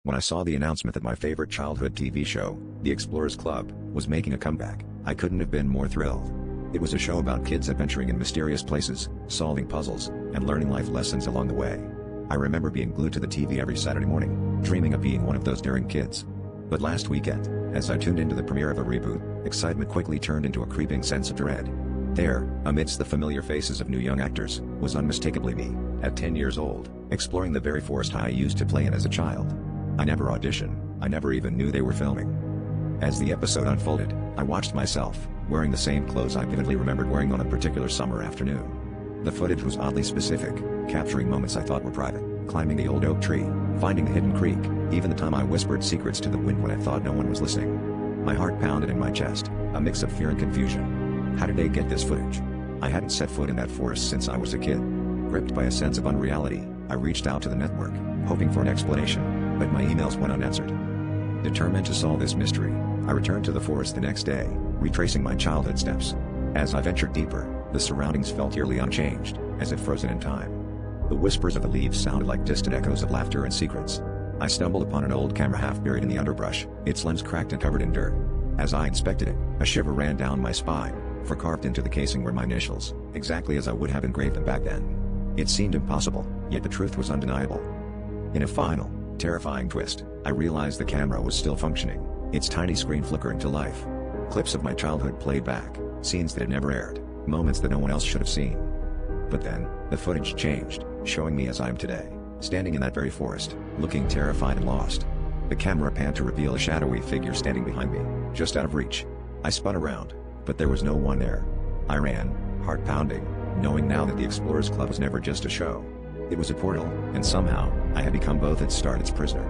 When I saw the announcement that my favorite childhood TV show, The Explorers Club, was making a comeback, I couldn't have been more thrilled. It was a show about kids adventuring in mysterious places, solving puzzles, and learning life lessons along the way. I remember being glued to the TV every Saturday morning, dreaming of being one of those daring kids. But last weekend, as I tuned into the premiere of a reboot, excitement quickly turned into a creeping sense of dread. There, amidst the familiar faces of new young actors, was unmistakably me, at 10 years old, exploring the very forest I used to play in as a child. I never auditioned, I never even knew they were filming. As the episode unfolded, I watched myself, wearing the same clothes I vividly remembered wearing on a particular summer afternoon. The footage was oddly specific, capturing moments I thought were private, climbing the old oak tree, finding the hidden creek, even the time I whispered secrets to the wind when I thought no one was listening. My heart pounded in my chest, a mix of fear and confusion. How did they get this footage? I hadn't set foot in that forest since I was a kid. Gripped by a sense of unreality, I reached out to the network, hoping for an explanation, but my emails went unanswered. Determined to solve this mystery, I returned to the forest the next day, retracing my childhood steps. As I ventured deeper, the surroundings felt eerily unchanged, as if frozen in time. The whispers of the leaves sounded like distant echoes of laughter and secrets. I stumbled upon an old camera half buried in the underbrush, its lens cracked and covered in dirt. As I inspected it, a shiver ran down my spine, for carved into the casing were my initials, exactly as I would have engraved them back then. It seemed impossible, yet the truth was undeniable. In a final, terrifying twist, I realized the camera was still functioning, its tiny screen flickering to life. Clips of my childhood played back, scenes that had never aired, moments that no one else should have seen. But then, the footage changed, showing me as I am today, standing in that very forest, looking terrified and lost. The camera panned to reveal a shadowy figure standing behind me, just out of reach. I spun around, but there was no one there. I ran, heart pounding, knowing now that the Explorers Club was never just a show. It was a portal, and somehow, I had become both its star and its prisoner.